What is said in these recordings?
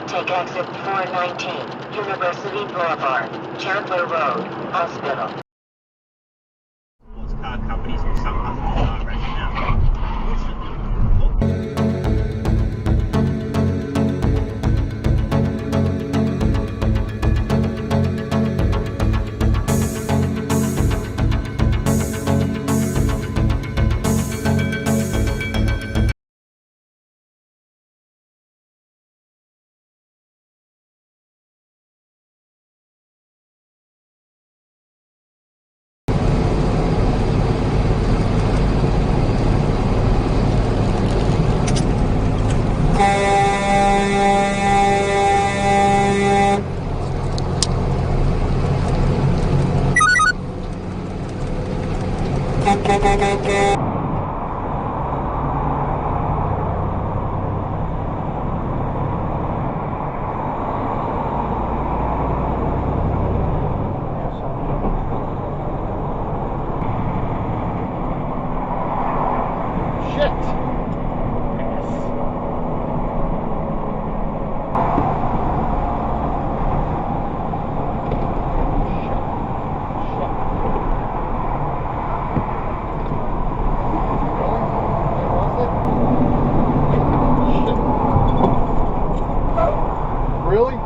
Take exit 419, University Boulevard, Chandler Road, Hospital. Those car companies will somehow right now. Really?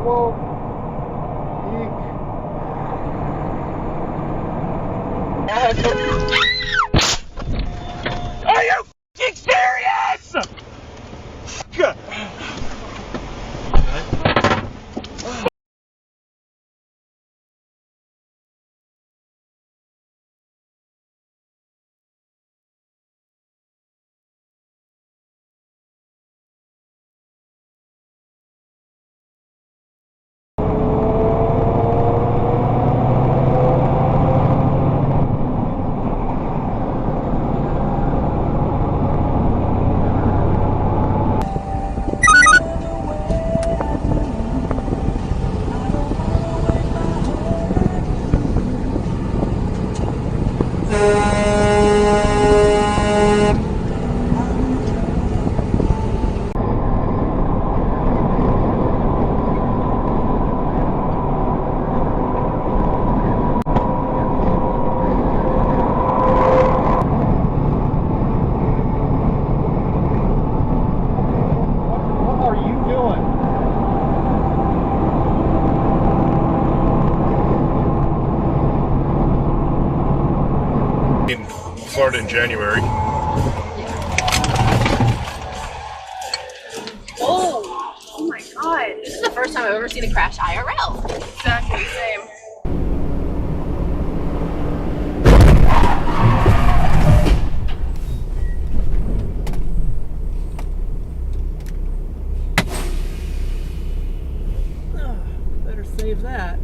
Whoa. Are you f***ing serious? In Florida in January. Oh my god. This is the first time I've ever seen a crash IRL. Exactly the same. Better save that.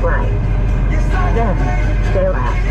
right. Then, stay left.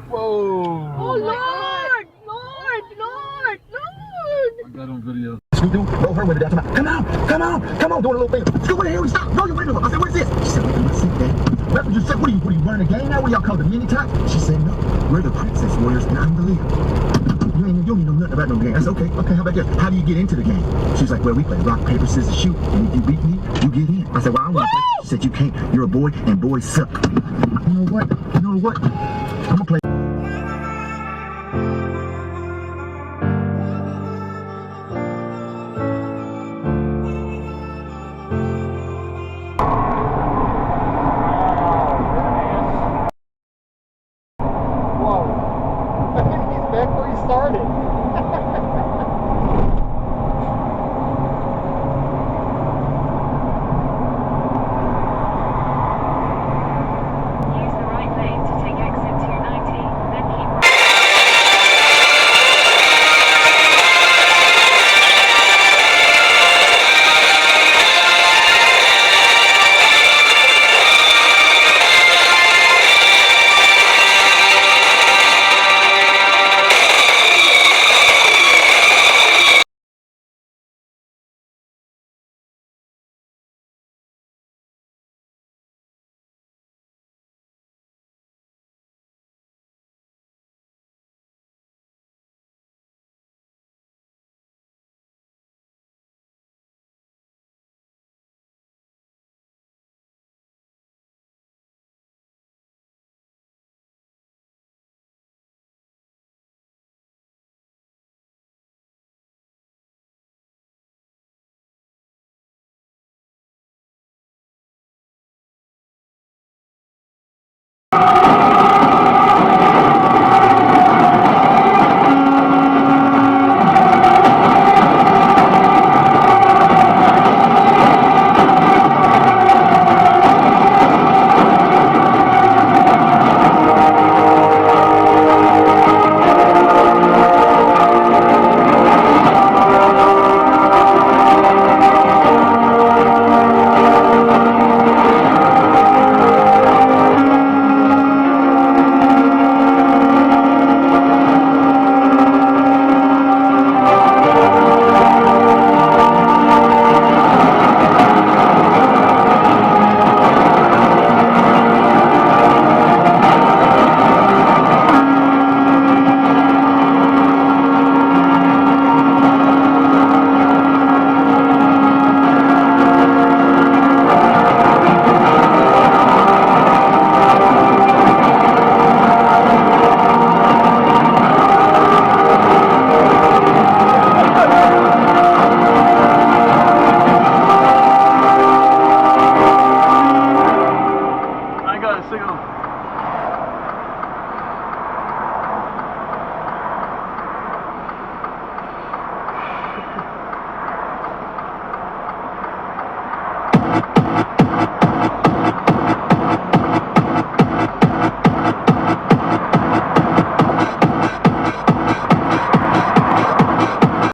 Whoa! Oh, Lord! Lord! I got on video. Scoot do, roll her window down. Come on, doing a little thing. Scoot, where the hell we stop? Roll your window up. I said, what is this? She said, let's see, Dad. That's what you said. What are you running a game now? What y'all call the mini top? She said, no, we're the princess warriors and I'm the leader. You don't know nothing about no game. I said, okay, how about this? How do you get into the game? She was like, well, we play rock, paper, scissors, shoot. And if you beat me, you get in. I said, well, I don't want to play. She said, you can't. You're a boy and boys suck. You know what? I'm gonna play. Back where he started. Use the right lane to take exit 290, then keep right. I got a signal.